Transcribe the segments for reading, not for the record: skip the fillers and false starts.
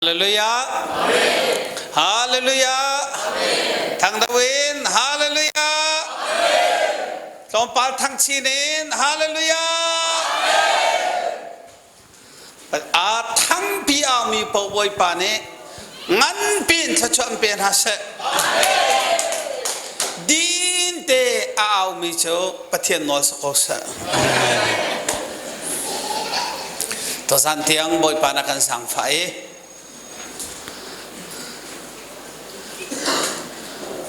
Hallelujah. Hallelujah. Thằng David, Hallelujah. Lom pal thằng Chinin, Hallelujah. Thằng Pia mi po boy pane, ngan pin sa chuan pin hase. Din te ao mi cho pathian nol sa kosa. To san tiang boy pana kan sang phai.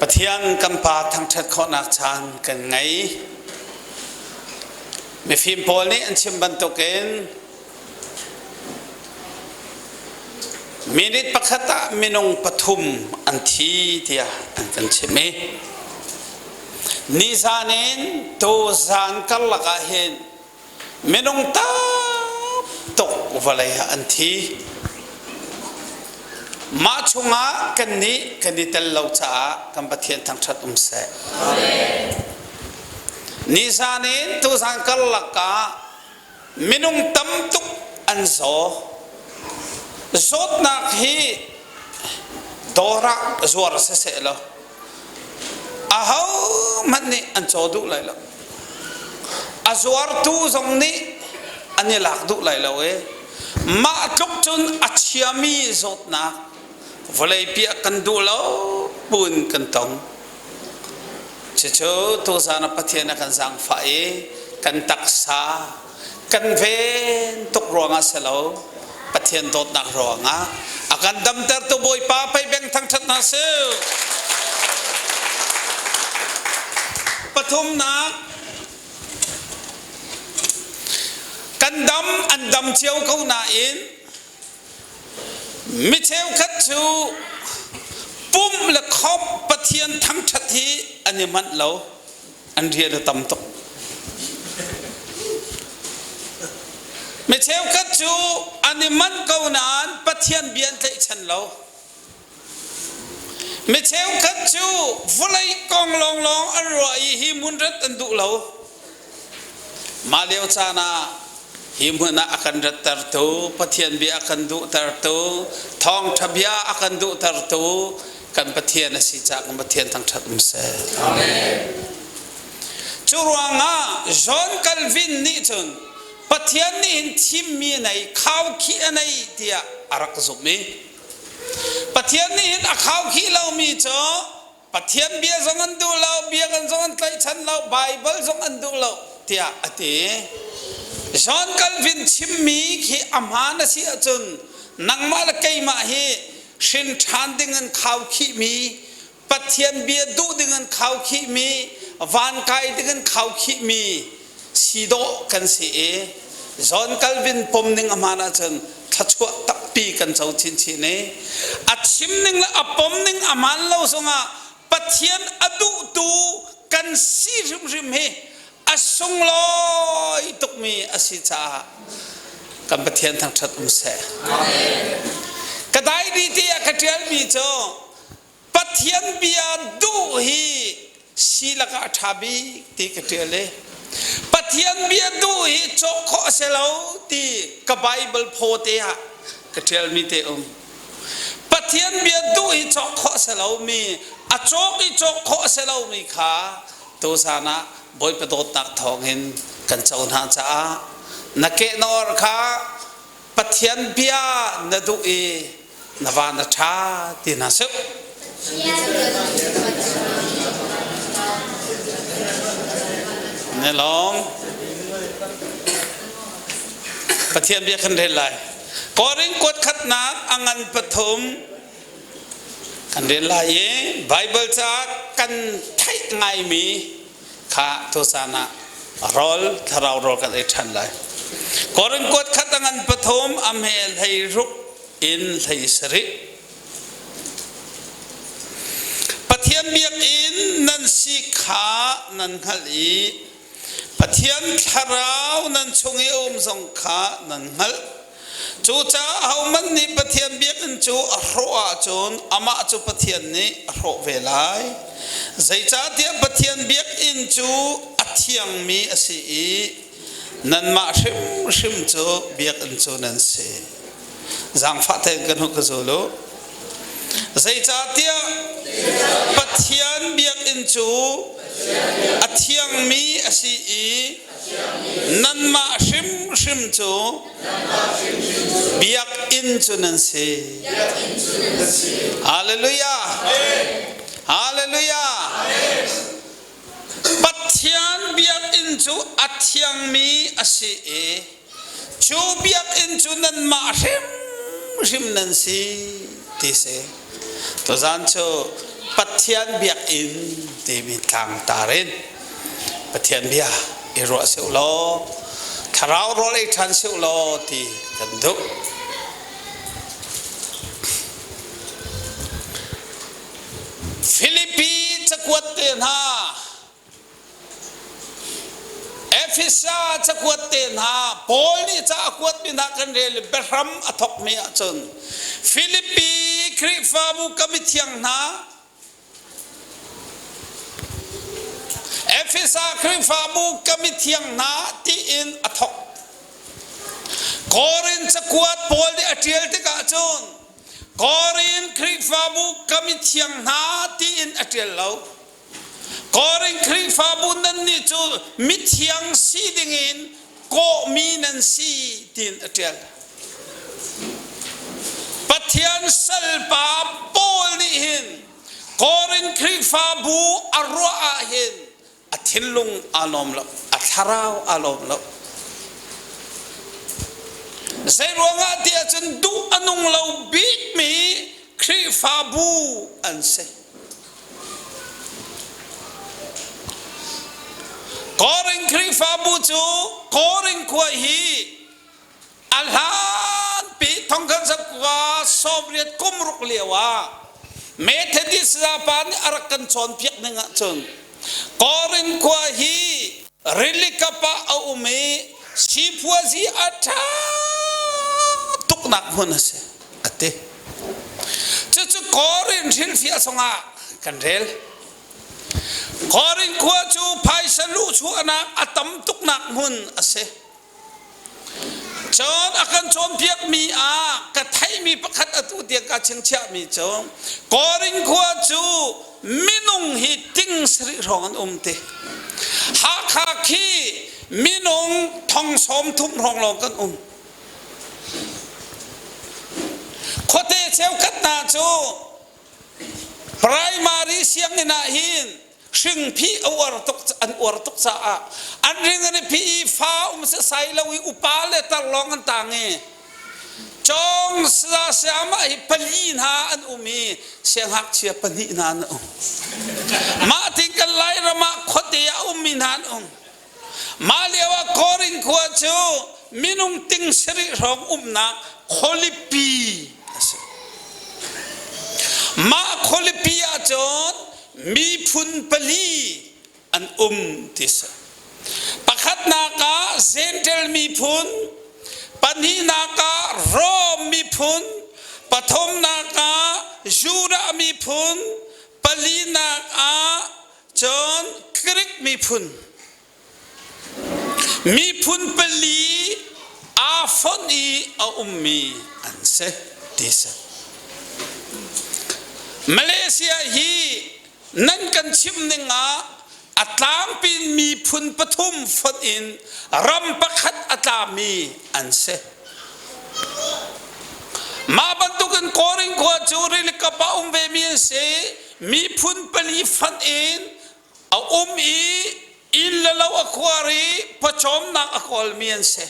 Pathian kan pa thang that kho nak chan kan ngai me phim pol ni an chim ban to ken minute pakhata minong pathum an thi tia an kan chime ni zanin to zan kal laka hen minong ta tok valai an thi ma chunga kan ni tel lo cha kan pathian thang that se ni zanin tu san kal laka minung tam tuk an zo zot nak hi dora zuar se lo ahau man ni an chodu lai lo azuar tu zong ni ani lak du lai lo ma tluk chun achiami zot nak volei pia kan du lo pun kan tong checho to sana pathian kan sang phai kan taksa kan ven tok ronga selo pathian dot nak ronga akan dam ter to boy pa pai beng thang that na se pathum nak kan dam an dam chiao ko na in mi cheu khat chu pum le khop pathian thang that hi ani man lo an ria tam tok mi cheu khat chu ani man ko nan pathian bian thai chan lo mi cheu khat chu vulai kong long long an roi hi mun rat an du lo ma leo cha na himuna akan datar tu pathian bi akan du tar tu thong thabia akan du tar tu kan pathian si cha kan pathian thang that se amen churuanga John Calvin ni chun pathian ni hin thim mi nai khaw khi anai tia arak zumi pathian ni hin akhaw khi lo mi cho pathian bia zong an du lo bia kan zong an tlai chan lo bible zong an du lo tia ati John Calvin chimmi ki amana si achun nangmal keima hi shin than dingan khaw khi mi pathian bia du dingan khaw khi mi van kai dingan khaw khi mi sido kan si John Calvin pomning amana chun thachwa tappi kan chau chin chi ne achim ning la apomning aman lo songa pathian adu tu kan si rim rim he asung loi tuk mi asicha kan pathian thang that se kadai di ti akatial mi cho pathian bia du hi silaka thabi ti katiale pathian bia du hi chokho selo ti ka bible phote ha katial mi te pathian bia du hi chokho selo mi achok i chokho selo mi kha to sana boy padot nak thong hin kan chau na cha na ke nor kha pathian bia na du e nawana tha ti na se ne long pathian bia kan re lai koring kot khat na angan pathum kan re lai bible cha kan thai ngai mi kha to sana rol tharau rol kan e than lai korin kot khatangan pathom amhel thai ruk in thai sari pathian biak in nan si kha nan khali pathian tharau nan chungi zong kha nan hal chu cha hauman ni pathian biak in chu roa chon ama chu pathian ni ro velai zaicha tia pathian biak in chu athiang mi asi nan ma shim chu biak in chu nan se giang phát thế cái nó cái số lô dây cha tia pathian biak in chu athiang mi asi i nan ma shim shim chu biak in chu nan se hallelujah hallelujah pathian biak in chu athiang mi asi i chu biak in chu nan ma shim shim nan se ti se to zan cho pathian biak in ti mi tang tarin pathian bia i ro se lo tharau ro le than se lo ti kan du Philippi chakwat ten ha Ephesus chakwat ten ha Paul ni chakwat bin ha kan rel behram athok me achon Philippi krifa bu kamithiang na Ephesus krifa bu kamithiang na ti in athok Corinth chakwat Paul di atiel te ka chon Corinth krifa bu kamithiang na ti in atiel lo Corinth krifa bu nan ni chu mithiang si dingin ko mi nan si tin atiel Pathian salpa Paul ni hin Corinth krifa bu arwa hin athinlung alom lo atharau alom lo Zai ruanga dia chen du anung lo big mi krifa bu anse Corinth krifa bu chu Corinth kwa hi alhan pi thongkan sakwa Soviet kumruk lewa Methodist japan arakan chon piak ninga chon Corinth kwa hi rilikapa au me sipuazi ata tuknak hunase ate chu Corinth hil fia songa kanrel Corinth kwa chu phaisalu chu anak atam tuknak hun ase chon akan chon piak mi a ka thai mi pakhat atu dia ka chingchia mi chon Corinth kwa chu minung hi ting sri rong umte ha kha khi minung thong som thum rong long kan khote cheu kat na chu primary siang ina hin shing phi or tok cha an ring ani phi fa se sai lawi upale tar long an tange chong sa sama hi palin ha an umi siang hak chia pani nan ma tingkal lai rama khote ya umi nan ma lewa Corinth kwa chu minung ting sri rong na kholipi ma kholipi a chon mi phun pali an tisa pakhat na ka gentle mi phun pani na ka ro mi phun pathom na ka jura mi phun pali na ka chon krik mi phun pali a phoni a ummi anse tisa Malaysia hi nan kan chim ninga atlang pin mi phun pathum phot in ram pakhat atami anse ma bantukan Corinth kwa churi likapa umbe mi se mi phun pali phat in a illalaw akwari pachom na akol mi se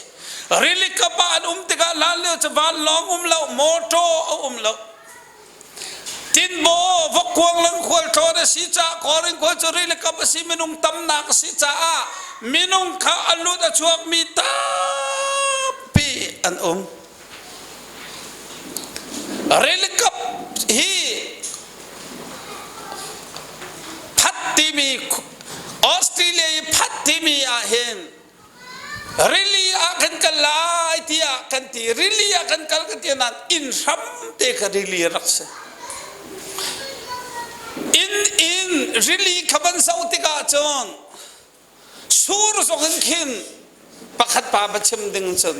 rili kapa an tiga lalio chaban long law moto law tin bo vakwang lang khol thore si cha Corinth ko churi le kap si minung tam na si cha minung kha alu da chuak mi ta pi an rili kap hi phatti mi Australia phatti mi a hen really akan kalai tia kan ti really akan kal kan tia nan in ram te ka really rakse in really kaban sautika chon sur sokan khin pakhat pa bachim ding chon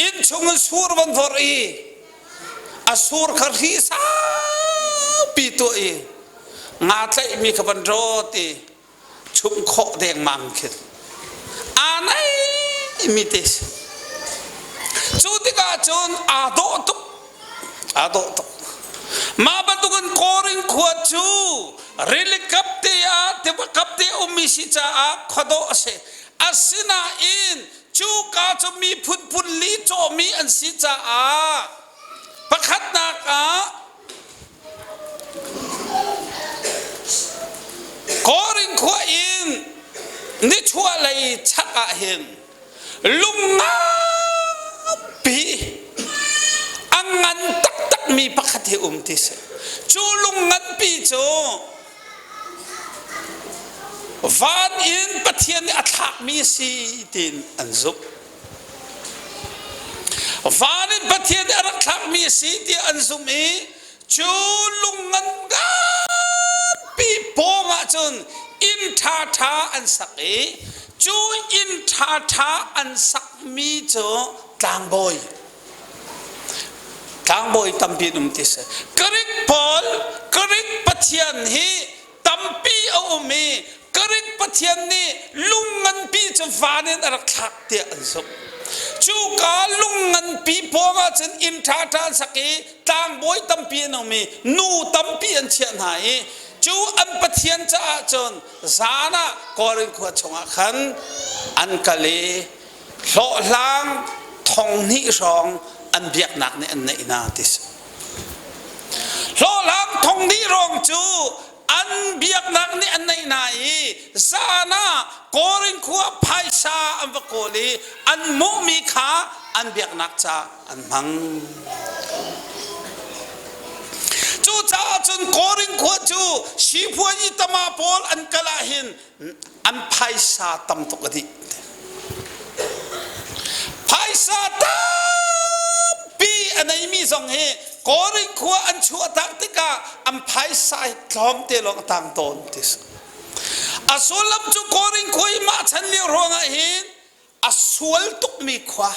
in chung sur ban for i asur kari sa pito ngatlay mi kabandrote chumkho deng mangkit anay imites chutika chon ado to mabatukan koring khuachu rili kapte ya teba kapte umisi cha a khodo ase asina in chu ka chu mi phun li cho mi an si cha a pakhat na ka koring khua in ni chua lai chaka hin lunga pi angan tak mi pakhat he tis chu lungan pi cho van in pathian athak mi si tin anzup van in pathian athak mi si ti anzum chu lungan ga pi ponga chun in tha an sak chu in tha an sak mi cho tang boy tampi tis karik pol karik pathian hi tampi ome karik pathian ni lungan pi cho vanen arak thak te ansup chu ka lungan pi ponga chen in tha saki tang boy tampi no me nu tampi an chian hai chu an pathian cha chon zana korin kho chonga khan an kale lo lang thong ni rong an biak nak ne an nei na tis lo lang thong ni rong chu an biak nak ni an nei na zana korin kho phaisa am bakoli an mo mi kha an biak nak cha an mang chu cha chun koring kho chu sipuani tama pol an kalahin an phaisa tam to kadi phaisa tam pi anai mi song he koring kho an chu atak tika an phaisa thom te long tang ton tis asolam chu koring khoi ma chan li ronga hin aswal tuk mi khwa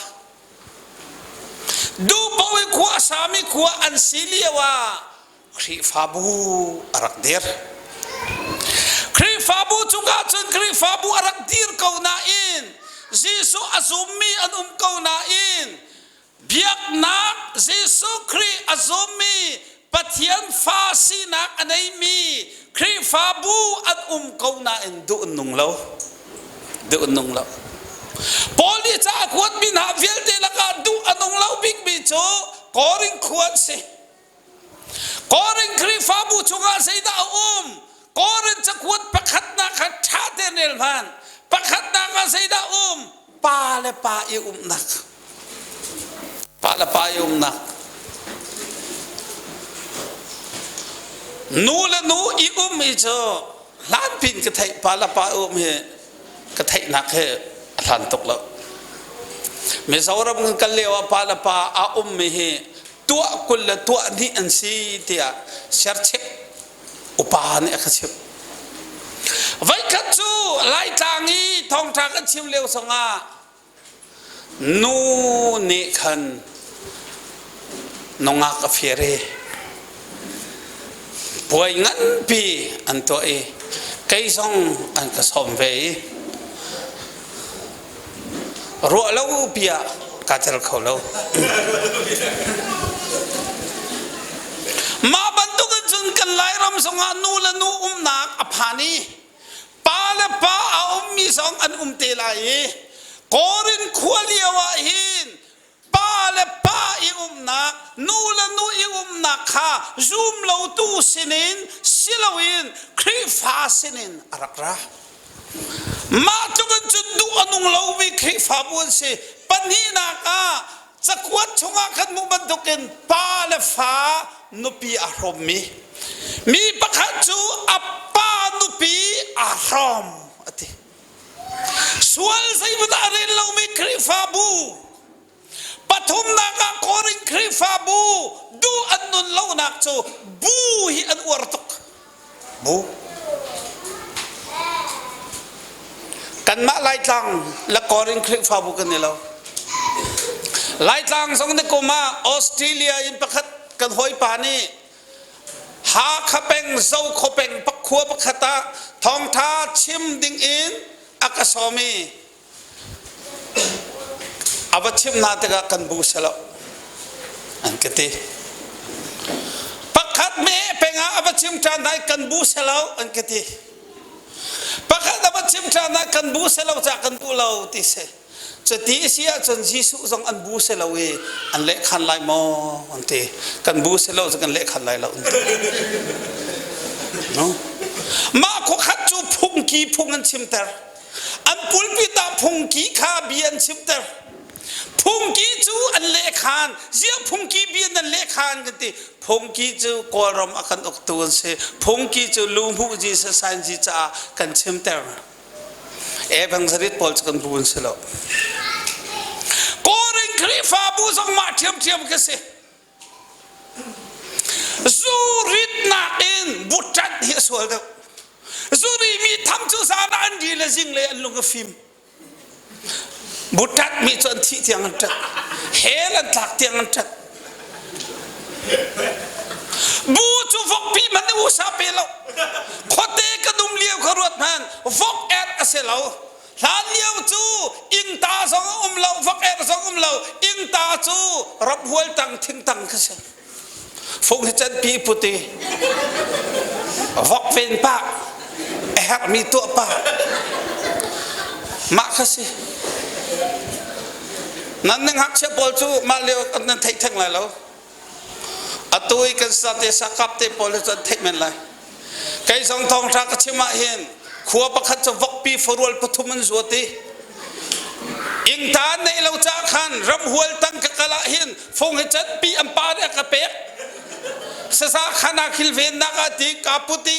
du bawe khwa sami khwa an siliwa kri fabu arak der kri fabu chunga chun kri fabu arak dir kau na in jisu azumi an kau na in biak na jisu kri azumi pathian fasi na anai mi kri fabu an kau na in du nung lo poli cha khwat bin ha vel te laka du anung lo big bi cho koring khwat se koring kri fabu chunga seida koring chakwat pakhat na kha tha te nel man pakhat na ka seida pa le pa i nak pa le pa i nak nu le nu i i cho lan pin ka thai pa le pa he ka thai nak he lan tok lo me sauram kan lewa pa le pa a me he tua kulla tua ni an si tia sharchek upan akhachep vai khachu lai tangi thong tha kan chim leu songa nu ne khan nonga ka fere poi ngan pi an to kai song an ka som ve ro lo pia ka chal kho lo ma bantu kan chun kan lai ram songa nu la nu nak aphani pa la pa a mi song an te lai korin khwaliwa hin pa la pa i nak nu la nu i nak kha zoom lo tu sinin silawin kri fa sinin arakra ma tu kan chun du anung lo wi kri fa bun se panina ka chakwat chunga khan mu bantukin pa la fa nupi ahrom mi pakhat chu appa nupi ahrom ati sual sai buta ren lo mi kri fabu pathum na ka koring kri fabu du annun lo nak chu bu hi an wartuk bu kan ma lai tlang la koring kri fabu kan lo lai tlang song ne ko ma Australia in pakhat กันหอยปานี่หาขเป็งเจ้าขเป็งปักขัวปักขตาทองท้าชิมดิ่งอินอากาศมีอาวัชิมนาตกะกันบูเสลอันกติปักขัดเมเป็งอาวัชิมจานได้กันบูเสลอันกติปักขัดอาวัชิมจานได้กันบูเสลจากกันบูเลาติเสจะตีเสียจนยิสุจงอันบูเสลาเวอันเล็กขันไลมออันเตกันบูเสลาจะกันเล็กขันไลเราอันเตน้องมาขขัดจูพุงกีพุงอันชิมเตอร์อันปุลปิตาพุงกีขาเบียนชิมเตอร์พุงกีจูอันเล็กขันเสียพุงกีเบียนอันเล็กขันกันตีพุงกีจูกอรมอากันออกตัวเสพุงกีจูลุงผู้จีสสันจีจ้ากันชิมเตอร์บังสริตพอลกันบูนเสลก็ริงครีฟ้าบูส่งมาเทียมกันสิซูริตนักอินบุตรเฮสวลเดซูริมีทำจุสานอันดีละจิงเลยอันลุงกับฟิล์มบุตรมีจนที่เตียงอันจัดเฮลันทักเตียงอันจัดบูจูฟกปีมันอุตส่าห์ไปแล้วขดเตะกระดุมเลี้ยวขรวดมันฟกแอดเสลาวหลานเลี้ยวจูอิงตาสองเลาฟกแอดสองเลาอิงตาจูรับหัวตังทิ้งตังกันเสฟกให้จันปีพุติฟกเป็นป้าแอดมีตัวป้ามากันสินั่นนึงหักเชปอลจูมาเลี้ยวนั่นไทยทั้งหลายแล้วอตุยกันสัตย์สักกับเตปอลจะเทมันเลยใครส่งทองรักชิมาเห็นขัวประคัตจะวกปีฟรวลปฐุมันจวติอิงตาในเราจะขันรำหัวตั้งกะกะละเห็นฟงให้จัดปีอัมปาเดกะเป็กสสาขนาคิลเวนนักติกาปุติ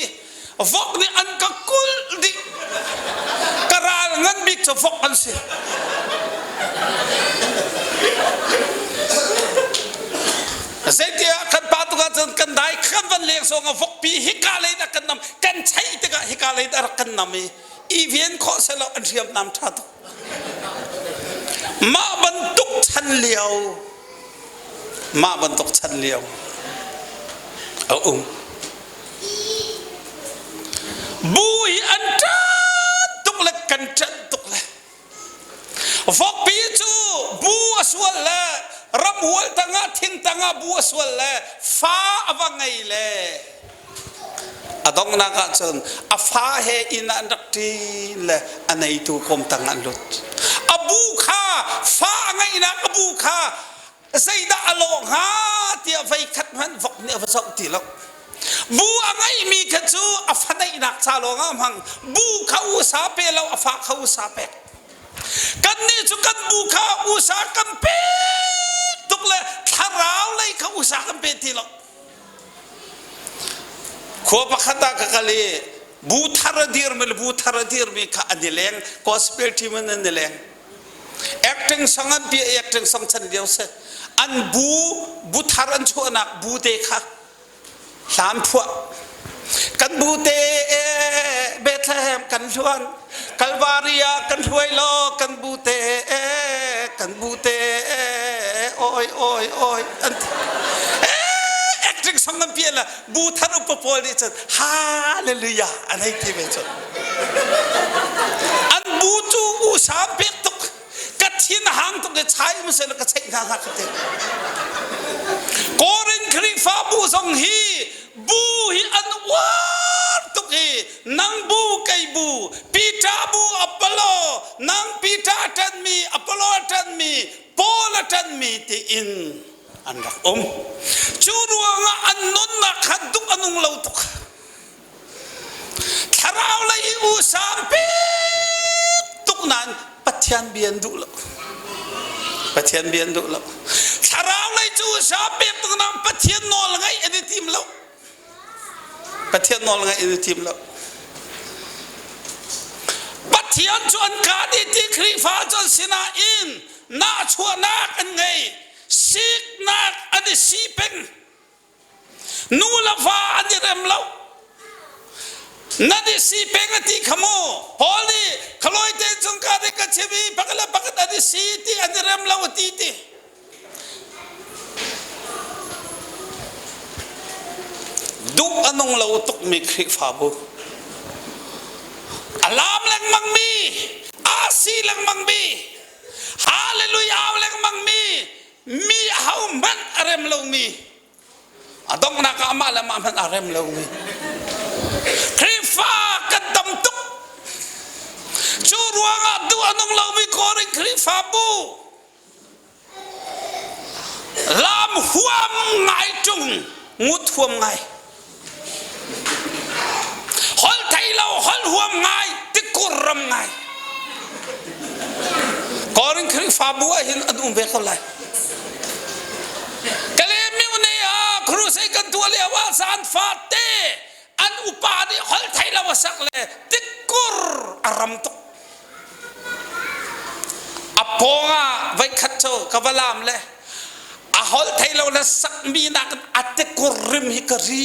วกนี่อันกะกุลดิกระรางันบิกจะวกอันสิเสียที่กันปาตุกันกันได้ขันวันเลี้ยงส่งฟกปีฮิกาเลยนักกันนำกันใช้ตะกะฮิกาเลยนักกันนำอีเวียนข้อเสลอันเทียมนำทัดมาบรรทุกชันเลี้ยวมาบรรทุกชันเลี้ยวเอาบุยอันจัดตุกเล็กกันจัดตุกเล็กฟกปีจูบัวสวลละรำหัวตั้งทิ้งตั้งบัวสวลละฟ้าอวังไงเลยอดองนักจนอฟ้าเฮอินันดักทีเลยอันไหนตัวคมตั้งอันลุดอบูข้าฟ้าไงนะอบูข้าใจด่าโลงฮาเตียไฟขัดมันฟกเนี่ยฟกตีแล้วบูไงมีขจูอฟ้าในนักชาโลงมังบูข้าอุสาเปแล้วอฟ้าข้าอุสาเปกันนี่จุกันบูข้าอุสากันเปตุกเลยทาราวเลยข้าอุสากันเปทีละขัวปะขัดกะกะเลยบูทารดีร์มันบูทารดีร์มีข้าอันเดลงคอสเปลทีมันอันเดลงacting sangat dia acting sang chan dia se an bu tharan chu anak bu te kha lam phua kan bu te Bethlehem kan thuan Calvaria kan thuai lo kan bu te oi an acting sangat pia la bu tharu popol ni chan hallelujah anai ti be chan an bu chu u sam peทิ้งหางตรงนี้ใช้ไม่ใช่แล้วก็ใช้ทางหักเต็มโกรินครีฟ้าบูสงฮีบูฮีอันวาร์ตุกีนังบูไกบูปีตาบูอัปโลนังปีตาทันมีอัปโลทันมีโปลทันมีที่อินอันรักจูรัวงอันนุนนักขัดดุอันุงเลวตุกทาราวเลยอุสามปีตุกนั้นปัจจัยเบียนดุละปัจจัยเบียนดุละสาราวเลยจูชาเปียตรงนั้นปัจจัยนอลไงเอเดทีมละปัจจัยนอลไงเอเดทีมละปัจจัยจวนกาดีที่ครีฟ้าจนสินาอินน่าชัวนักอันไงสิกนักอันนี้สีเป็นนูละฟ้าอันนี้เริ่มละนั่นดิสีเป็นที่ขโมยพอลีขลุ่ยเดินจงการเด็กเชวีปักละปักนั่นดิสีที่อันนี้เริ่มเล่าตี ดุอันนงเราตกมีคริฟาบุอัลลามแรงมังมีอาซีแรงมังมีฮาเลลูยาแรงมังมีเฮามันอะไรมลงมีดงนักอามาละมันอะไรมลงมีคริฟากันดำตุกชูรัวงาดุอันนงเรามีโคริคริฟาบุลามหัวไงจุงมุดหัวไงฮอลไทยเราฮอลหัวไงติกุรมไงก่อนคริฟาบัวเห็นอันอุ้มเบกอะไรกะเลมิวเนียครูใส่กันตัวเลียว่าสารฟาเตอันอุปาดิฮอลไทยเราสักเลยติกุรอารมตุกอปองะไว้ขัดโจกบลามเลยฮอลไทยเราละสักมีนักอัตกุริมฮิกรี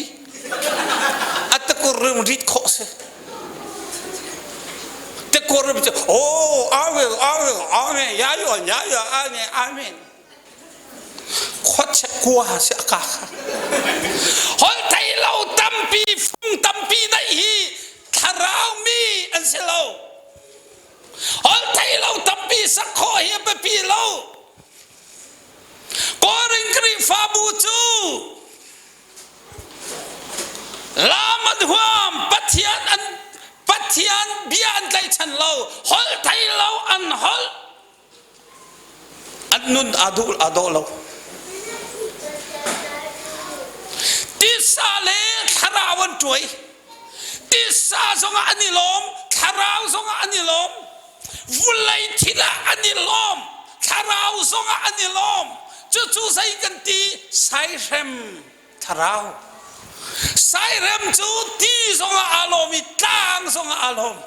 อัตกุริมริดโคเซตกุริมจะโอ้อาเมนยาโยอาเมนขวัญเชกัวเสกาฮอลไทยเราตั้มปีฟุ้งตั้มปีได้ฮีทาราวมีอันเซโลฮอลไทยเราตั้มปีสักข้อเฮียไปปีเรากอริงคริฟาบูจูลามัดหวามปัทยานเบียนไกชันเราฮอลไทยเราอันฮอลอันนุนอาดูเราติสาเลคาราวันจุยติสาสงอันนิลมคาราวสงอันนิลมวุไลทิลาอันนิลมคาราวสงอันนิลมจู่ๆใส่กันตีไซเรมทาราวไซเรมจู่ตีสงอารมณ์ต่างสงอารมณ์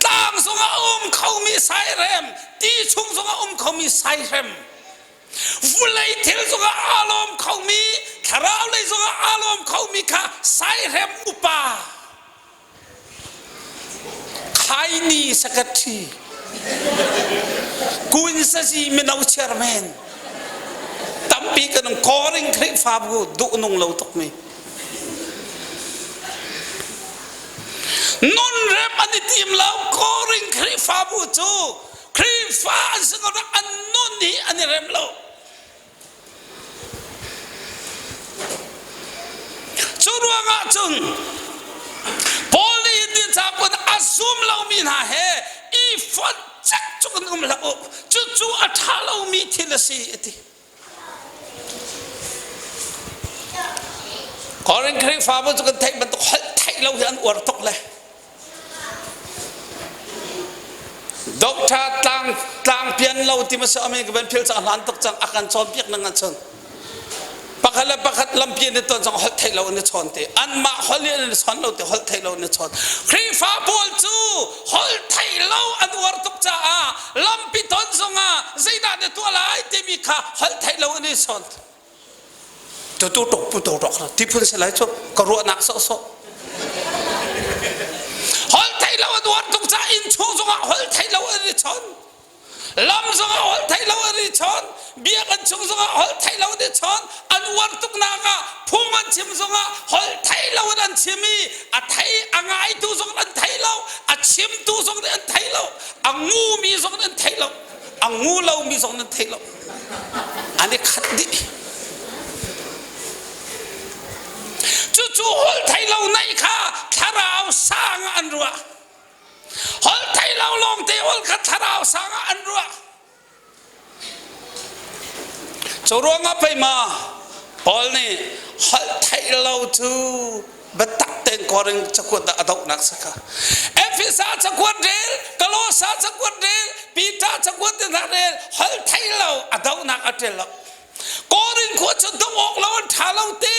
ต่างสงเขามีไซเรมตีชุงสงเขามีไซเรมวุไลเทลสงอารมณ์เขามีทาราวเลยสงอารมณ์เขามีค่ะไซเรมอุปาใครนี่สักทีกุนซาซีเมนเอาเชอร์แมนตั้มปีกันคอริงคริฟาบูดุนงเราตกมีนนเรปอันนี้ทีมเราคอริงคริฟาบูจูคริฟาซึ่งเราอันนนนี่อันนี้เรมเราจูรัวงาจุนพอลีดิจากคนอาซุมเรามีนาเฮอีฟันจักจุกันกุมเราจู่ๆอัฐาเรามีทีละสีทีขอเร่งคริฟาบุจุกันไทยมันต้องไทยเราเห็นอวดตกเลยดอกชาต่างเพียนเราที่มาสมัยกับเป็นเพียนจากหลานตกจังอาการชนเพียกนั่งกันชนปักลำเพียนในตอนจังไทยเราเนี่ยชนเตอันมาฮอลเลียนชนเราเตไทยเราเนี่ยชนคริฟาบุจูฮอลไทยเราอันอวดตกจ้าลำพิตอนจังใจน่าเดือดตัวลายที่มีข้าฮอลไทยเราเนี่ยชนจะตัวตกผู้ตัวตกที่พูดเสร็จแล้วจบก็รัวหนักโซ่ฮอลไทยเราอันวัดตุกจ่าอินชูสงะฮอลไทยเราอันริชอนลำสงะฮอลไทยเราอันริชอนเบียกันชูสงะฮอลไทยเราอันริชอนอันวัดตุกนากะพุ่งอันชิมสงะฮอลไทยเราอันชิมีอันไทยอังไอตูสงะอันไทยเราอันชิมตูสงะอันไทยเราอังงูมีสงะอันไทยเราอังงูเรามีสงะอันไทยเราอันนี้ขัดดิจู่ๆฮอลไทยเราในข้าทาราวสร้างอันรัวฮอลไทยเราลงเทวลขัดทาราวสร้างอันรัวจะรัวงับไปมาพอลนี่ฮอลไทยเราจู่บัดตักเต็งกอริงจักรวดอดอกนักสักเอฟิซาจักรวดเดลกโลซาจักรวดเดลปีตาจักรวดเดลฮอลไทยเราอดอกนักอัดเดลกอริงขวดจะต้องออกแล้วท่าเราเตะ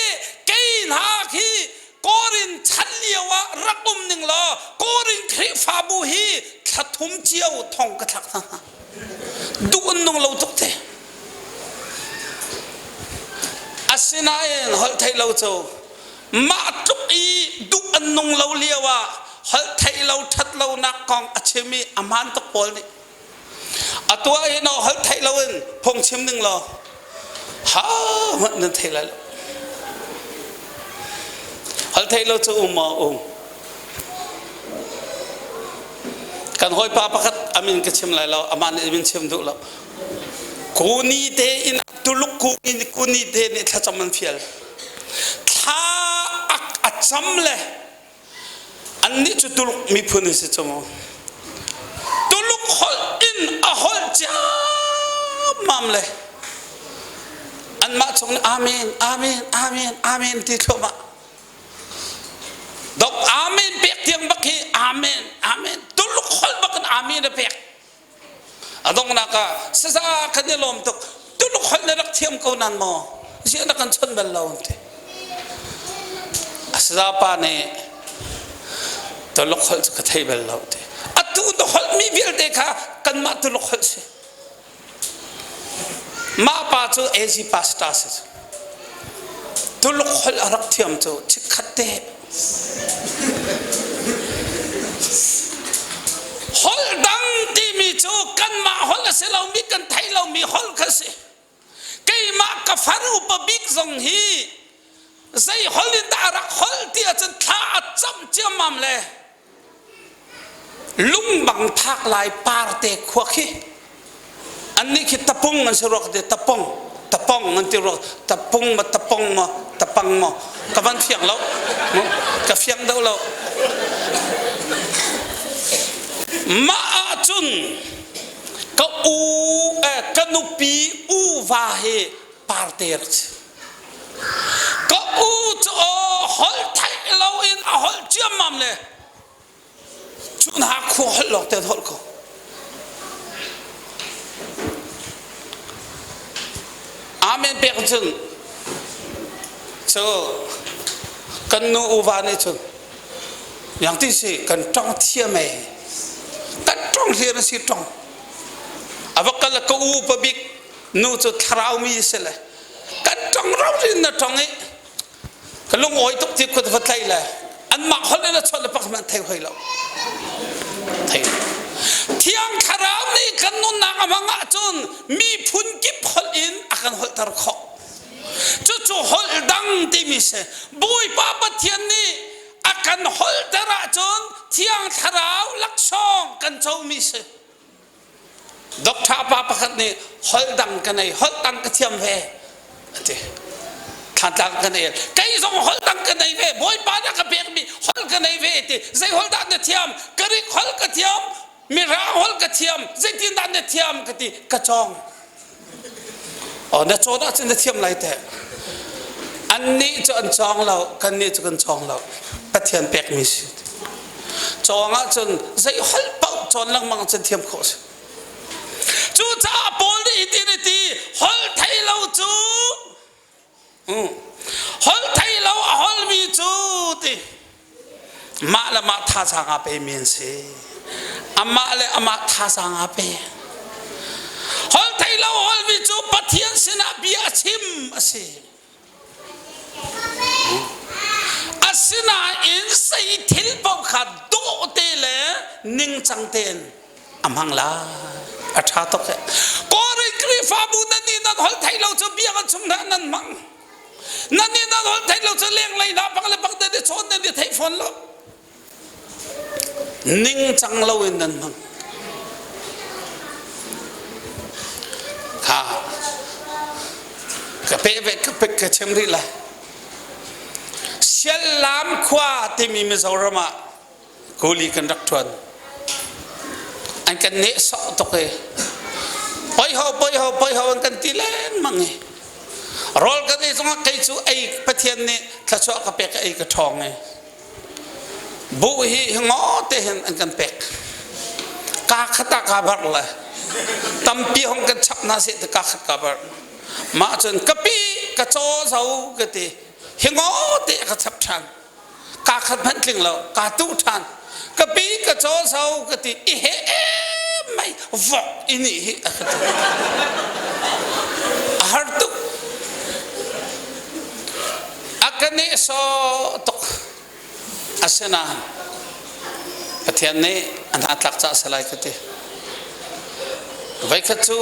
กินหาขี้กอรินชันเลียวรักหนึ่งล้อกอรินคริฟาบูฮีขัดทุ่มเจียวทองกระทักดูอันนงเราตุกเตอาศินัยฮอลไทยเราโจมาตุกอีดูอันนงเราเลียวฮอลไทยเราทัดเรานักกองอาชิมีอามันตกปอลนี่อัตัวไอ้นอฮอลไทยเราเองพงชิมหนึ่งล้อฮ่ามันนั่นไทยเรา ไทยเราจะกันหอยป้าพักอามินก็ชิมไรเราอามันอามินชิมดูแล้วกูนี่เดอินตุลุกกูนี่เดนี่ถ้าจำมันเฟียลถ้าอัดจำเลยอันนี้จุดตุลุกมีพูนิสิจมูกตุลุกฮอลอินอะฮอลจ้ามามเลยอันมาจงอาเมนอาเมนอาเมนอาเมนที่เขามาดอกอาเมนเปียกเทียงบักฮีอาเมนอาเมนตุลุกฮอลบักกันอาเมนเปียกอะดงนักษาคันเดลมตุลุกฮอลนักเทียมเขานันมอเสียนักกันชนเบลลาวน์เตษาปานีตุลุกฮอลจะกระเทยเบลลาวน์เตอะตุลุกฮอลมีเบลเดค่ะกันมาตุลุกฮอลเสมาป้าจูเอจิพาสตาสิตุลุกฮอลรักเทียมจูชิคัดเตฮอลดังที่มีจูกันมาฮอลเสเรามีกันไทยเรามีฮอลกันสิไกมากฟารูปบิกซงฮีใส่ฮอลลินดารักฮอลที่อาจารย์ท้าจำเจ้ามัมเลยลุงบังพักลายปาร์เตขวขี้อันนี้คือตะปุงมันสรกเดตะปงมันที่รกตะปุงมาตะปงมาตะปังมากับมันเฟียงแล้วกับเฟียงเดาแล้วมาจุนก็กันนุปีวาเฮปาร์เตอร์ก็จะฮอลไทยเราอินฮอลเจียมมัมเลยจุนหาคู่ฮอลหลอกแต่ฮอลก็อาเมนเปียกจุนเจ้ากันนูวานี่จุนอย่างที่สี่กันจ้องเทียมเอกันจ้องเทียมสิจ้องอาวักกันละก็ปบิกนูจุดทราวมีเสเลยกันจ้องเราดินนะจ้องเอกันลงโอยตุกทิพย์ก็จะฟัดไล่เลยอันมาคนนั้นชนเลยปักมันเทวให้เราเที่ยงคาราวนี่กันนุ่นนางมังอาจุนมีพุนกิบฮอลอินอากันฮอลตาร์ขอจู่ฮอลดังที่มีเสบุยป้าปะเทียนนี่อากันฮอลตาร์จุนเที่ยงคาราวลักซองกันเจ้ามีเสดอกชาป้าปะกันนี่ฮอลดังกันไอฮอลดังกระเทียมเวเจ้ขันดังกันเองใครส่งฮอลดังกันไอเวบุยป้านักเบียกมีฮอลกันไอเวที่ใจฮอลดังกระเทียมกระริกฮอลกระเทียมมีราฮอลกระเทียมใจที่ดันกระเทียมกระติกระจองอ๋อเนี่ยโจน่าจะกระเทียมไรแต่อันนี้จะอันจองเรากันนี้จะกันจองเรากระเทียมแปลกมีสิจองอ่ะจนใจฮอลเป่าจนลังมังจะเทียมโคสจู่จ้าบอลดีดีฮอลไทยเราจู่ฮอลไทยเราฮอลมีจู่ตีมาละมาท่าทางอาเปมีนสิอามาเลยอามาท่าทางอาเปฮอลไทยเราฮอลมีจู่ปะเทียนสินะบีอาชิมสิอาสินะอินใส่ทิลปอกขาดโตเตเลนิ่งจังเตนอามังลาอาชาตกเก็ริกรีฟาบุนันนี่นั่นฮอลไทยเราจะเบียกันชุมนั่นมังนั่นนี่นั่นฮอลไทยเราจะเลี้ยงไรนะปักเลยปักเดินชนเดินไทยฝนแล้วนิ่งจังเราเองนั่นมังค่ะกระเป๊ะกระเป๊ะกระเชมรีละเชลลามขวาที่มีมิซารามากูลีกันรักทวนอันกันเนสตกเอไปหาอันกันตีเล่นมังเอรอลกันเอสงะใครจู่ไอ้ปะเทียนเนี่ยถ้าชอบกระเป๊กไอ้กระทองเอบุหิงอเตหันอันกันเป๊กกาขตากาบาร์เลยตั้มปีของกันชับนาเสตกาขตากาบาร์มาจนกะปีกระโจเสากะตีหิงอเตกระชับชันกาขัดพันคลิงเรากาตู้ชันกะปีกระโจเสากะตีอีเฮไม่ฟอกอินี่อะกะตีฮาร์ตุอากันเนสตกอาเซนาปะเทียนนี้อันอัตลักษณ์สลายกติไว้ขจู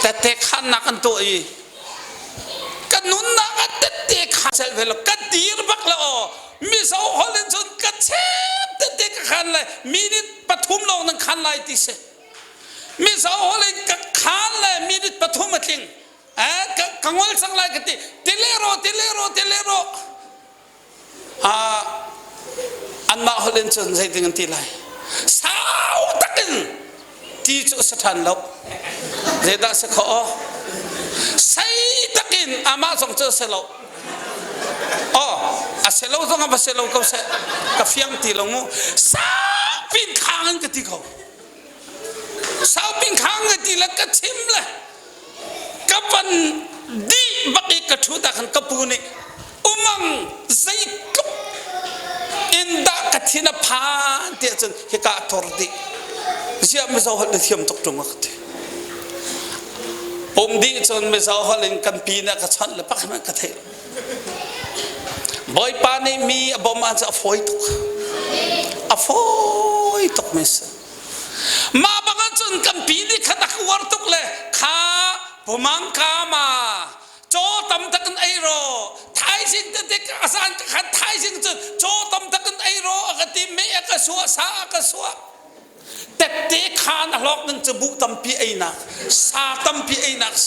แต่เทขันนักอันตัวอีกัน นุนนักเตะขาเซลเวลกัดตีรบักละอ๋อมีสาวฮอลเลนจนกัดเชฟเตะขันเลยมีนิดปฐุมลงนั่งขันไล่ติเสมีสาวฮอลเลนกัดขันเลยมีนิดปฐุมมาทิ้งกังวลสังไล่กันติเลโรอันมาฮอลเลนจนใส่ถึงตีไล่สาวตะกินที่จุดสถานลบเจด้าเสกอ๋อใส่ตะกินอามาส่งเจอเสลอ๋อเสลต้องเอาไปเสลก็เสกับเฟียงตีลงงูสาวปินค้างกันที่เขาสาวปินค้างกันที่แล้วก็ชิมเลยกับวันดีบักอีกระชุดกันกับปูนี่มังใจกับอินดากที่น่าพานเดียจนเฮกาทอร์ดีเจ้าไม่สาวหัดเทียมตกตรงกันผมดีจนไม่สาวหัดเล่นกันปีนักชันเลยปักมันกระเทยบ่อยปานี่มีบ่มาจะฟอยตกมิสมาบังจนกันปีนี่ขนักวอร์ตุกเลยข้าผมมังกามาโจตำตะกันไอโรไทยสิงเด็กอาสานขัดไทยสิงจนโจตำตะกันไอโรอากติเมอากสัวสาอากสัวแต่เด็กขานหลอกนั่งจะบุตำปีไอนักสาตำปีไอนักเส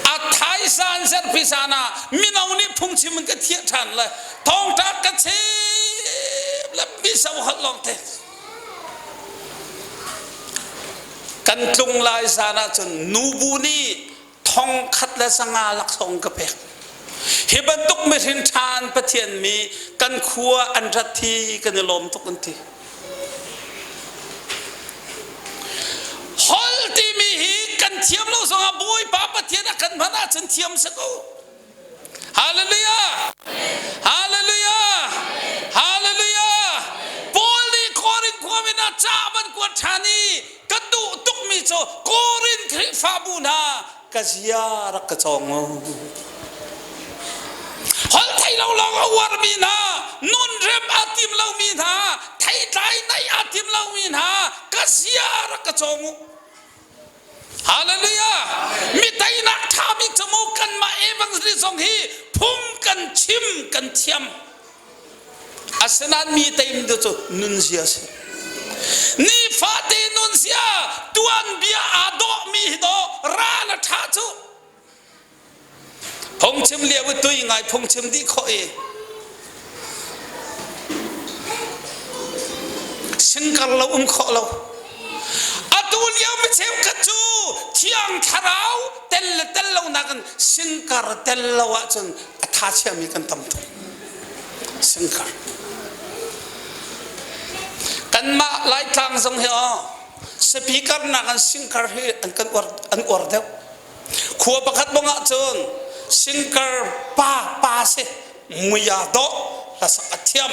อาไทยสานเซอร์พิซานามินาวนี่พุ่งชิมันก็เทียทันเลยทองตากระเชบและมิสาวหัดลองเตะกันตรงลายสานาจนนูบูนี่ทองคัดและสง่าลักษณ์กระเพกเฮบันตุกเมรินชานประเทียนมีกันขัวอันรัตทีกันลมทุกันทีฮอลที่มีกันเทียมเราสงบุยป้าประเทียนกันพนาจนเทียมสักฮาเลลูยาฮาเลลูยาฮาเลลูยาปอลีคอรินความินาจ้าบันกวดชานีกันดูตุกมิโซคอรินคริฟาบูนากะเซียรักจงฮอลไทยเราลองเอาวารมีนานุนเรมอาติมเรามีนาไทยไทยในอาติมเรามีนากะเซียรักจงฮาเลลูยามิไตนักทามิจมูกกันมาเอวังสิสงฮีพุ่มกันชิมกันเทียมอาสนันมีไตมิดจุนุนเสียนี่ฟาเตนุนเสียตัวอันเบียอาโดมีฮิโดราณทัจุพงชิมเลี้ยวตัวยังไงพงชิมดีข้อเอสิงกันเราข้อเราอาตูเลี้ยวไม่เชื่อกัจจูเที่ยงทาราวเตลเรานักันสิงกันเตลเราว่าจนท้าเชื่อมีกันตั้มตุ้สิงกันกันมาไล่ทางสงเหรอสปีกเกอร์นักันสิงกันเฮอันกันอวดเดียวขัวประคัดบังอาจนสิงกันป้าเสมุยาโดละสักเทียม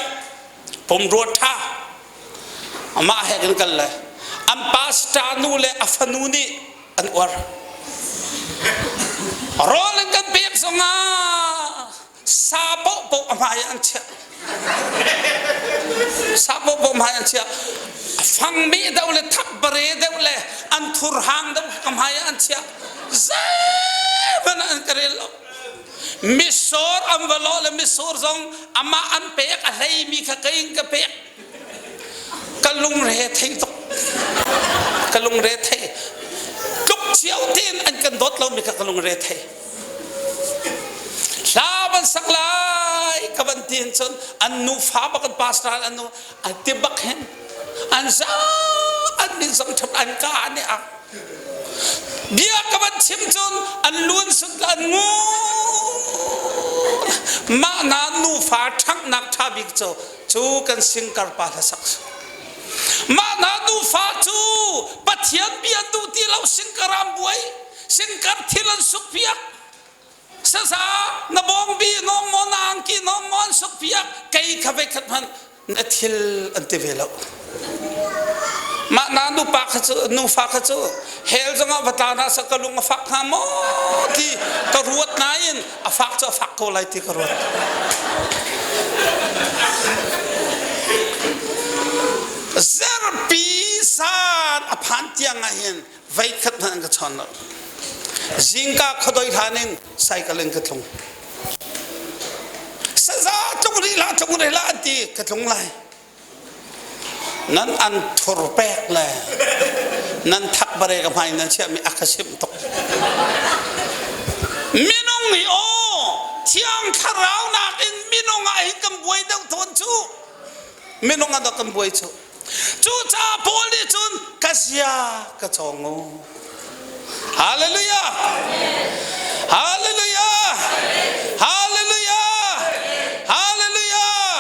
ผมรวดท่ามาเห็นกันเลยอันปาสตานูเลอัฟนูนีอันอวดรอเล่นกันเปียกสงาซาโบมาอย่างเช่ซาโบมาอย่างเช่ฟังมีเดาเลยทับบรีเดาเลยอันทุรหังเดามาอย่างเช่เจ้ามันอันกระเรลมิสโซร์อันวลอเลมิสโซร์ซองอามาอันเปียกอะไรมีขกยิงกับเปียกกลุงเรทิงตกกลุงเรทิลุกเชียวทีนอันกันดดเรามีกลุงเรทิลาบันสักลายกับบันทีนชนอันนูฟ้าบักันปาสตาอันนูอันติบักเห็นอันซาอันนี้สังทำอันกาเนี่ยเบียกับบันชิมชนอันล้วนสุดอันงูมานานูฟ้าทั้งนักทาบิกโจจูกันสิงการปาลสักมานานูฟ้าจูปัทยันเบียดูที่เราสิงการามบวยสิงการทิลันสุกเปียกซาซานบองบีน้องมอนอังกีน้องมอนสุกเปียกไก่ขับไปขับมันนัทิลอันเทเวลมานานูปากจูนูฟ้าจูเฮลจงอาวัตานาสกัลุงฟักฮามอที่กรวดนายนอาฟักจะฟักโกไลที่กรวดเซอร์ปีซานอภันเตียงไงเห็นไว้ขัดมันก็ชนแล้ว Zinka khodoi thanin cycling katlong saza chungri la ti katlong lai nan an thurpek la nan thak bare ka mai nan chia mi akasim tok minong ni o thiang tharau nak in minong ai kam boi dang thon chu minong an kam boi chu chu cha poli chun kasya ka chongo hallelujah hallelujah hallelujah hallelujah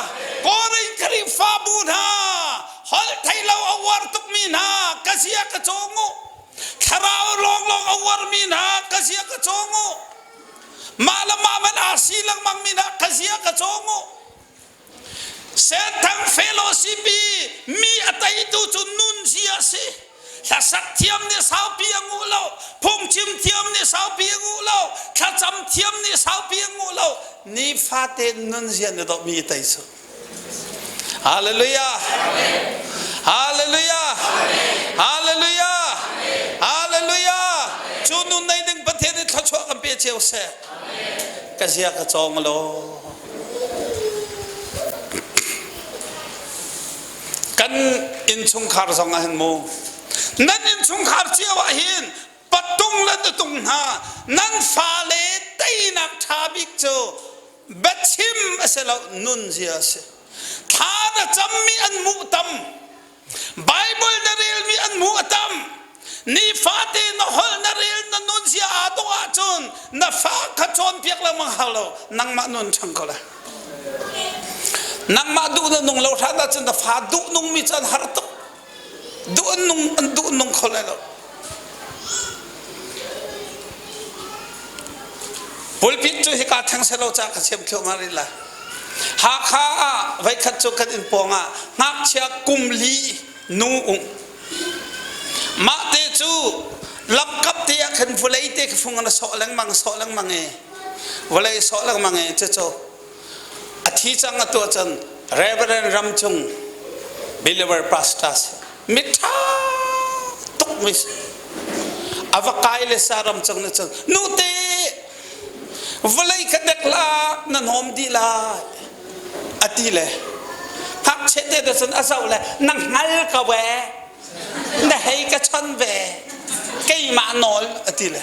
korin kari fabuna hol thailo awar tuk min ha kasya ka chongo tharau long awar min ha kasya ka chongo malama man asilang mang min ha kasya ka chongo setang fellowship mi atai tu chun nun sia se la sak thiam ni sao piang u lo phung chim thiam ni sao piang u lo kha cham thiam ni sao piang u lo ni fate nun sia ne do mi tai so hallelujah hallelujah hallelujah hallelujah chu nun nei ding pathe ni thachwa kam pe cheu se ka sia ka chong lo kan in chung khar song han mo nan in chung khar chiawa hin patung la tung ha nan fa le tai nak thabik cho bachim aselo nun sia se thana chammi an mu tam bible na rel mi an mu tam ni fate no hol na rel na nun sia ado a chun na fa kha chon piak la mang halo nang ma nun chang ko la nang ma du na nung lo tha na chun da fa du nung mi chan har to du nung khole lo pulpit chu hi ka thang se lo cha ka chem khlo ma ri la ha kha vai khat chu kan in ponga ngak chia kum li nu ung ma te chu lam kap te ya khan fulai te ka funga na so lang mang e walai so lang mang e cho athi chang a to chan reverend ramchung believer pastors mitha tok mis avakai le saram chang na chang nu te walai ka dekla nan hom di la ati le phak che te de san asau le nang hal ka we na hei ka chan ve kai ma nol ati le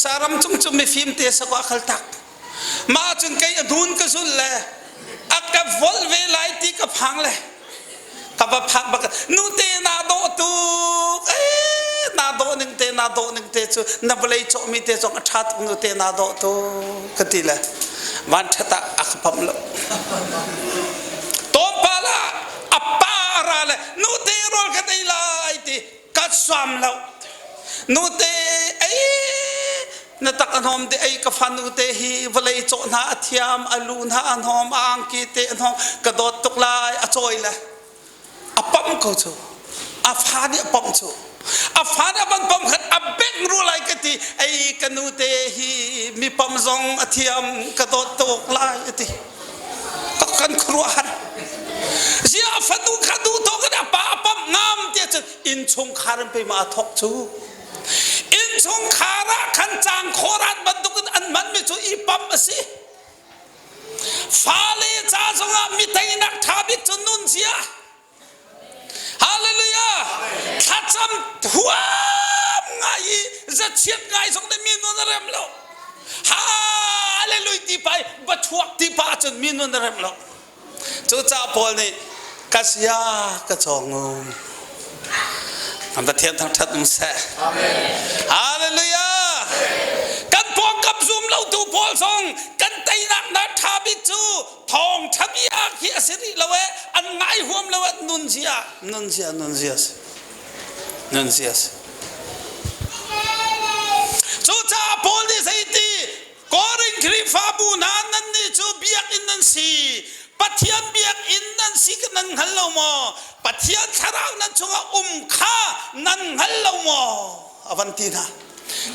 saram chung mi phim te sa ko khal tak ma chung kai adun ka sul le akka vol ve lai ti ka phang le ka ba phak ba nu te na do tu na do ning te chu na blai cho mi te chong that nu te na do tu ka ti le wan thata ak pam lo to pala apara le nu te rol ka dei lai ti ka swam lo nu te ai na tak an hom de ai ka fan nu te hi blai cho na athiam alun ha an hom ang ki te an hom ka dot tuk lai a choi la apam ko chu a fa ni apam chu a fa na ban pam khat a bek ru lai ka ti ai ka nu te hi mi pam zong athiam ka dot tuk lai ti ka kan khruar zia fa du kha du to ka pa apam ngam te chu in chung kharam pe ma thok chu in chung khara khan chang khorat banduk an man me chu I pam asi fa le cha zonga mi tai nak thabik chu nun sia hallelujah khacham huam ngai za chiat ngai song de min non rem lo hallelujah ti pai ba thuak ti pa chun min non rem lo chu cha pol ni kasya ka chongu am ta thian thang that um sa amen hallelujah kan pong kap zoom lo tu pol song kan tai nak na thabik chu thong thabia khi asiri lawe an ngai huam lawe nun sia chu cha pol ni sai ti korin kri fa bu nan ni chu biak in nan si pathian biak in nan si kan hallo mo pathian tharang nan chunga kha nan hallo mo avantina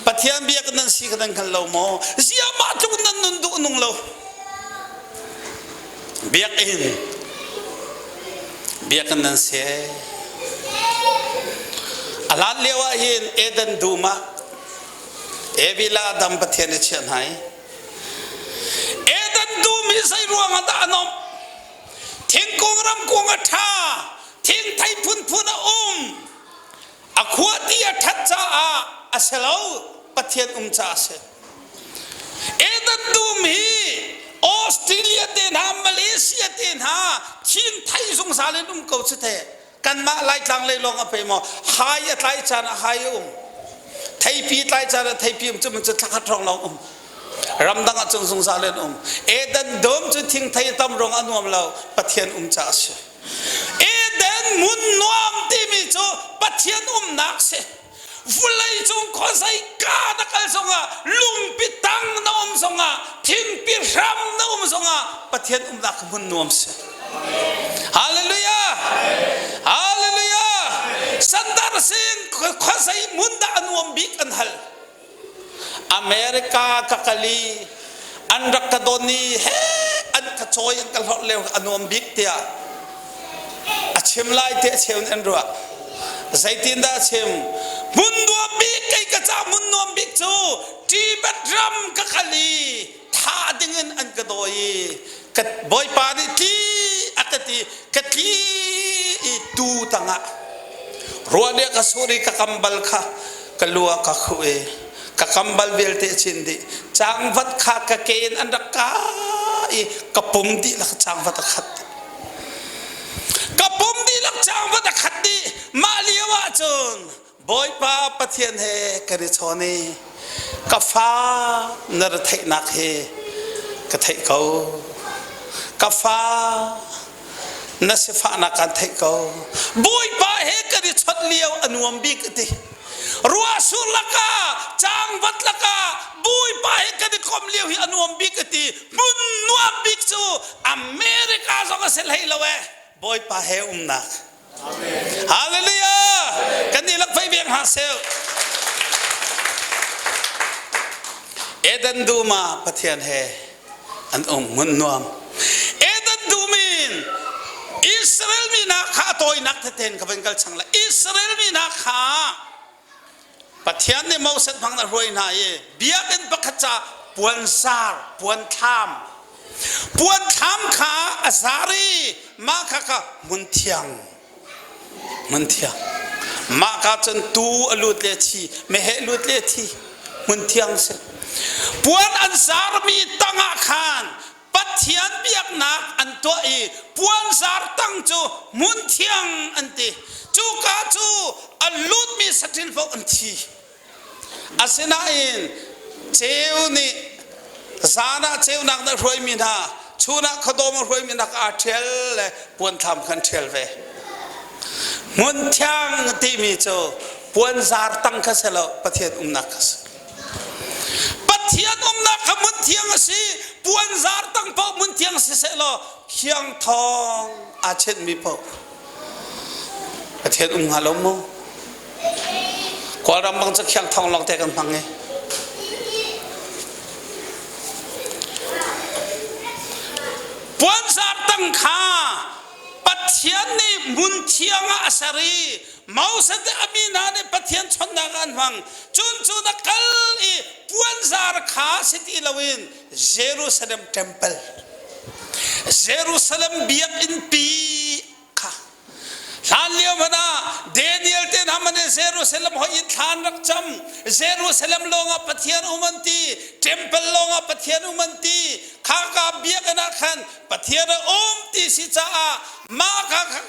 pathian biak nan si kan hallo mo sia ma chung nan nun du nung lo biak nan se alan lewa hin eden duma เอวิลาดัมปะเทียนเชียนให้เอดันดูมีใส่รวงอันตานอมทิ้งกงรำกงอัฐาทิ้งไทยพุนอขวดที่ทัดจ้าอาเซลล์ปะเทียนจ้าเสเอดันดูมีออสเตรเลียเตนหามาเลเซียเตนหาชินไทยสงสารเลยนุ่มเก่าสุดเทกันมาไล่ตังเลยลองเอาไปมอหายไล่จานหายไทยพีไล่จานไทยพีมันจะทักทองลองรำดังจงสงสารเลยเอดันเดิมจะทิ้งไทยตำรองอนุมเราปะเทียนจ้าเสเอเดนมุนนวมที่มีโจปะเทียนนักเสฟุลัยจงขอใส่กาตะกัลสงะลุงปิตังนอมสงะทิ้งปิรำนอมสงะปะเทียนนักมุนนวมเสฮาเลลูยาฮาเลลูยาสันดาร์สิงขอใส่มุนดานวมบิกอันฮัลอเมริกากะกะลีอันรักกะโดนีเฮอันกะโจยอันกะหลอเลวอันวมบิกเตียเชมไลเตะเชมอันรัวใจตินดาเชมมุนนัวบิกไอ้กระจามุนนัวบิกจูทีบัดรำกะคลีท่าดึงอันกระโดยกะบอยปาดิทีอักติกะทีตูตังะรัวเดียกะสุริกะกัมบัลค่ะกะลัวกะคุเอกะกัมบัลเวลเตชินดิจางวัดค่ะกะเกนอันรักกะกะปุ่มดิละจางวัดขัดกับผมดีลักจางวัดขัดดีมาเลียวจนบอยป้าปะเทียนเฮกระดิชนีกฟ้านรเทนักเฮกระเทเขากฟ้านสิฟ้านักกันเทเขาบอยป้าเฮกระดิชดเลียวอนุมบิกติรัวสุลกาจางวัดลกาบอยป้าเฮกระดิคมเลียวอนุมบิกติมุนนัวบิกจูอเมริกาสองเซลให้ละเวบอยป้าเฮนักฮาเลลูยากันนี่ลักไฟเบียงหาเซลเอเดนดูมาปะเทียนเฮอันมุนนวมเอเดนดูมินอิสราเอลมีนักข้าตัวนักเทนกับเป็นกัลชังละอิสราเอลมีนักข้าปะเทียนเนี่ยมอสพังนักรวยนายเบียเป็นปะขจาปวนซาร์ปวนทามปวนทามข้าอาซารีมาข้ามุนเทียงมันเทียงมากาจนตูอลุดเลทีไม่เฮลุดเลทีมันเทียงเสปวนอันสารมีตั้งอาคารปัจเทียนเบียกนักอันตัวอีปวนสารตั้งจูมุนเทียงอันตีจูกาจูอลุดมีสติลฟอันทีอาศัยนั่นเจ้านี่สานะเจ้านักนักรวยมีนาชูนักขดมรวยมีนักอาเทลเลยปวนทำคันเทลเวมุนเทียงที่มีโจปวนซาร์ตั้งข้าเสลปะเทียนนักสปะเทียนนักมุนเทียงสิปวนซาร์ตั้งพอมุนเทียงสิเสลเขียงทองอาเชนมีพอปะเทียนฮัลโหลโมกว่าเราบังจะเขียงทองลองแต่กันพังไงปวนซาร์ตั้งข้าปะเทียนนี่มุนเทียงอาสรีมาสัตย์อามีนาเนี่ยปะเทียนชนนักอันฟังจุนนักกัลอีปวนซาร์ข้าสิทธิลวินเยรูซาเล็มเทมเพิลเยรูซาเล็มเบียกอินปีข้าท่านเลี้ยวมานะเดนิเอลเตนทำมันเยรูซาเล็มหอยท่านรักจำเยรูซาเล็มลงอ่ะปะเทียนอุมันตีเทมเพิลลงอ่ะปะเทียนอุมันตีข้ากาเบียกนักขันปะเทียนตีสิจ้ามา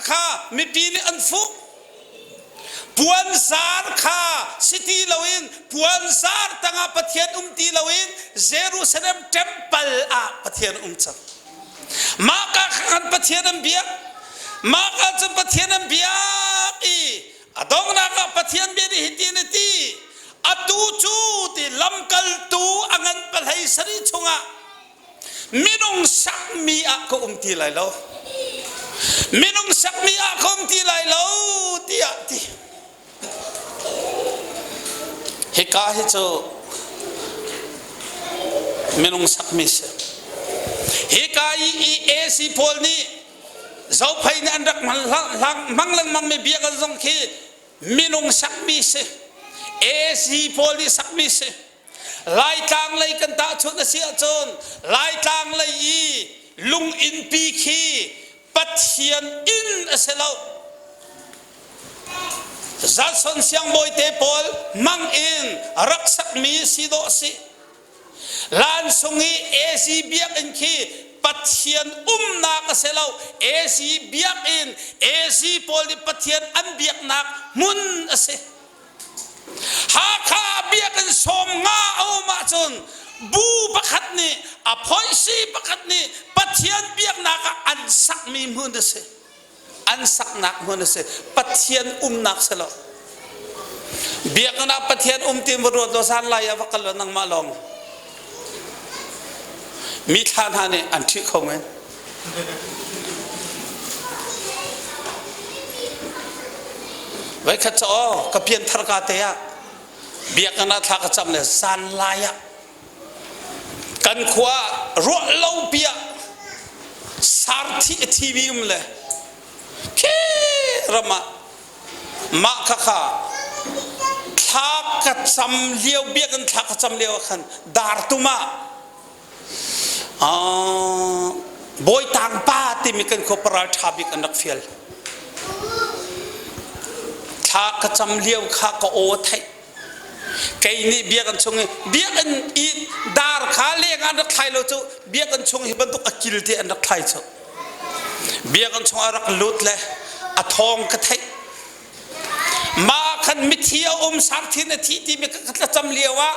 ข้ามีปีนี้อันฟุกปวนซาร์ข้าสิทีลวินปวนซาร์ตั้งปะเทียนตีลวินเยรูซาเล็มเทมเพิลปะเทียนจังมาข้าปะเทียนเบียกมาข้าจนปะเทียนเบียกอีอดองนักปะเทียนเบียกหิตินตีอตูจูตีลำกัลตูอังันปะไหสริชงะมินงสักมีอะก็ตีไหลแล้วมินงสักมีอะก็ตีไหลแล้วตีอะตีเฮกาฮิโจมินงสักมีเสเฮกาอีเอซีพอลนี่เจ้าพายนันรักมันมังไม่เบียกันสงคีมินงสักมีเสเอซีพอลนี่สักมีเส ลายกลางเลยกันตาชนเสียจนลายกลางเลยอีลุงอินปีคีปัทเทียนอินเสลาจัดสนเสียงบอยเตปอลมังอินรักษามีสิโดสิลานสงอีเอซีเบียกอินคีปัทเทียนนักเสลาเอซีเบียกอินเอซีปอลปัทเทียนอันเบียกนักมุนเสหาข้าเบียกันสมงาเอามาจนบูประคัดนี่อภัยซีประคัดนี่ปัทเทียนเบียกนักอันสักมีมุนเสอันสักนักมุนเสปัทเทียนนักเสลาเบียกนักปัทเทียนติมรวดโดสันลายวักลนังมาลองมีท่านนี่อันที่เขาเงินไว้ขจรกับเพียนทรกาเตียเบียกันนัทากจำเลยสันลายกันขวารัวเล่าเบียสารที่ทีวีมเลยเครมาข้าทากจำเลี้ยวเบียกันทากจำเลี้ยวขันดาร์ตุมาบอยต่างป้าที่มีกันขบปราชาบิกันนักเฟียลถ้ากระจำเลี้ยวข้าก็โอไทยไก่นี่เบียกันชงเบียกันอีดาร์ขาเลี้ยงอันนักไทยเราจะเบียกันชงให้บรรทุกกิลที่อันนักไทยจะเบียกันชงอารักลุดเลยอทองกระไทยมาขันมิเทียสามทีนาทีที่มีกันกระจำเลี้ยวว่า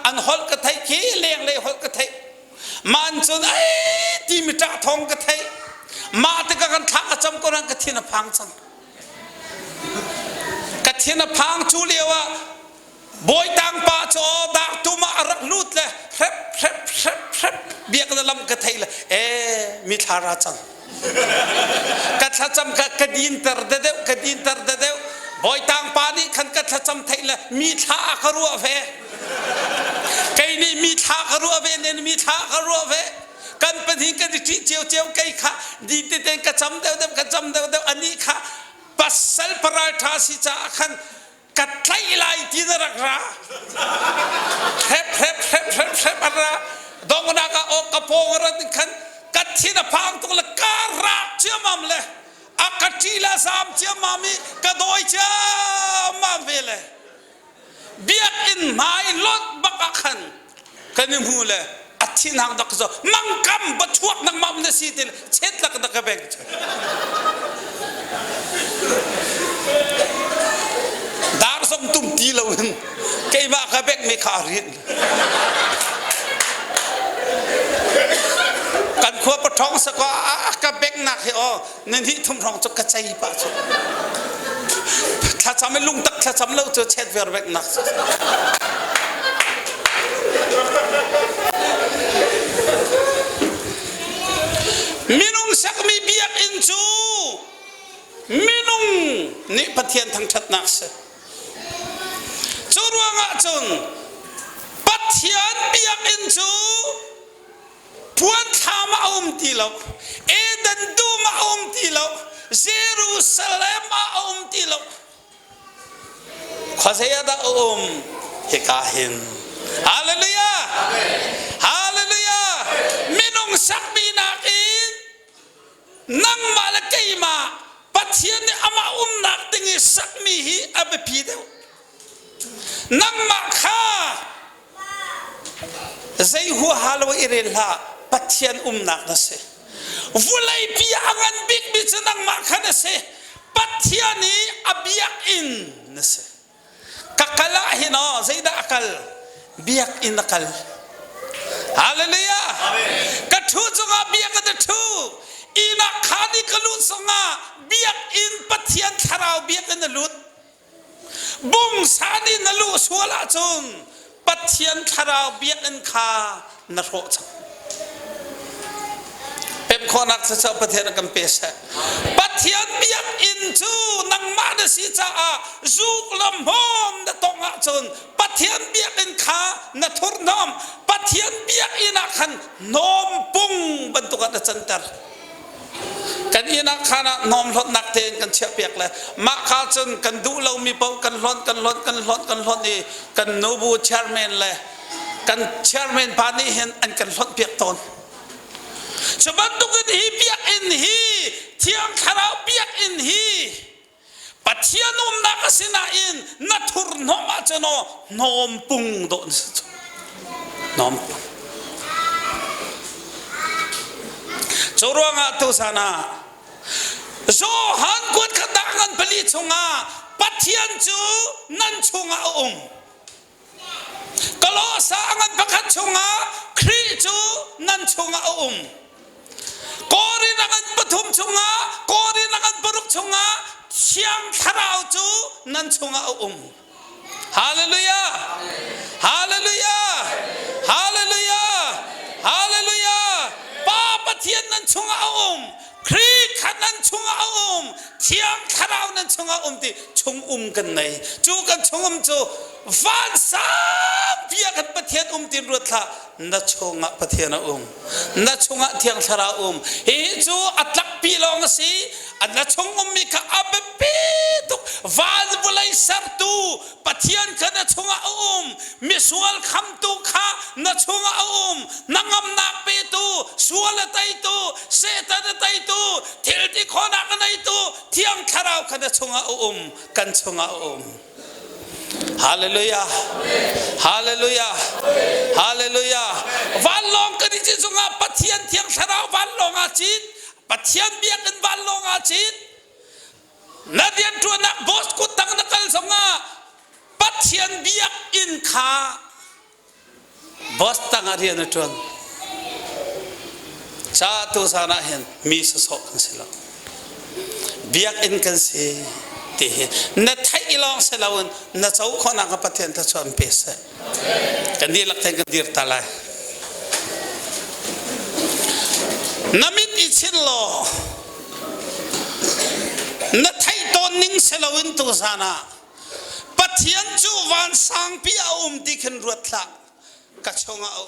อันฮอลกระไทยขี้เลี้ยงเลยฮอลกระไทยมันจนที่มิตรทองกระไทยมาแต่กันทักกระจำก็รังกระเทียนพังจังกระเทียนพังชูเลียวบอยต่างป่าโจดาตุมารักลุดเลยเบียกันลำกระไทยเลยมิทาราจังกระจำกระดินตรเดวกระดินตรเดวบอยต่างป่านี่ขันกระจำไทยเลยมิทาครัวเฟไก่นี่มีท่ากรัวเวเนี่ยมีท่ากรัวเวกันเป็นหิงกันที่เจียวไก่ข้าดีเต้นกระจำเดวกระจำเดวอันนี้ข้าปัสสาวะปราทาสิจ้าขันกัดไล่ไล่ที่นรักราเทปอะไรดงนักโอกระโปงรันขันกัดที่นพังตัวละการักเชื่อมั่นเลยอากัดที่ละสามเชื่อมั่นมีกระโดยเชื่อมั่นเวเลยเบียกอินไม้ลดบักขันกันยังหูเลยอัดที่นางดักโซมังกำบัดชวกนังมั่มเนสีติลเช็ดลักดักเบงดาร์สมตุ้มตีลวินเกี่ยมากระเบงไม่ขารินกันขวบปะท้องสกอกระเบงหนักเหรอในที่ทุ่มทองจะกระจายป่ะถ้าจำไม่ลุงตักถ้าจำเล่าจะเช็ดเวอร์เวกนักมินุงสักมีเบียกอินจูมินุงนี่ปะเทียนทั้งชัดนักเสจูรัวงะจุนปะเทียนเบียกอินจูพวนทามาตีเราเอเดนดูมาตีเราเยรูซาเล็มมาตีเราข้าเสียดาเฮกาหินฮาเลลูยาฮาเลลูยามินุงสักมีนักอินนังมาละเกยมาปัทเทียนเนี่ยอามานักติงสักมีฮีอับพีเดวนังมาข้าใจหัวฮาโลอิเรล่าปัทเทียนนักนั่นสิวุไลปีอังันบิ๊กบิชนังมาข้านั่นสิปัทเทียนนี้อับยักอินนั่นสิkakala hino zaida akal biak in akal hallelujah kathu junga biak da thu ina khani kalu songa biak in pathian tharau biak in lut bung sani nalu suala chun pathian tharau biak in kha na ro cha pem khonak sa pathian kam pesa pathian biak in chu nang ma da si cha a zuk lam hom da tonga chun pathian biak in kha na thur nom pathian biak ina khan nom pung bantuka da chantar kan ina khana nom lot nak ten kan chia piak le ma kha chun kan du lo mi pau kan lon ni kan nobu chairman le กันเชียร์แมนพานี่เห็นอันกันลดเปียกตนฉบับตุกันฮีเปียกอินฮีเที่ยงคาราวเปียกอินฮีปัจเจียนุมนักสินาอินนัทุรนมาจโนนอมปุงโดนนอมจรวงอาตุสานาโจฮันกุดขดังันผลิตชงอาปัจเจียนจูนันชงอากลอสางันประคัตชงอาครีจูนันชงอากอรินังันปฐุมชงากอรินังันปรุกชงอาเชียงคาราวจูนันชงอาฮาเลลูยาฮาเลลูยาฮาเลลูยาฮาเลลูยาป้าปะเทียนนันชงอาครีขันนันชงอาเชียงคาราวนันชงอาที่ชงกันไหนจูกันชงจูฟันสามเพียกันปะเทียนตินรัวท่านัชงอาปะเทียนนัชงอาเทียงคาราวเฮจูอัตลักปีลองสิอันนัชงมีข้าอับปีตุวันบุไลสัรตูปะเทียนกันนัชงอามิสวลคำตุข้านัชงอานังอำนาจปีตุสวลไตตุเสตันไตตุเทลติขอนักไนตุเทียงคาราวกันนัชงอากันชงอาฮาเลลูยาฮาเลลูยาฮาเลลูยาวันลองกันที่จงอาปะเทียนเทียงคาราววันลองอาจิตปะเทียนเบียกันวันลองอาจิตนาเดียนตัวนักบอสกุตังนักกัลสงาปะเทียนเบียกอินขาบอสตังอาเรียนตัวชาตุสานะเห็นมีสสกันสิละเบียกอินกันสินัดไทยลองเสลาวนนัดเจ้าคนนักปะเทียนทัชวันเปสกันดีลักเทกันดีร์ตาลายนามิดอิชิลโลนัดไทยตอนนิ่งเสลาวนตุสานะปะเทียนจูวันสังพิอาติขันรัตละกัจฉงอา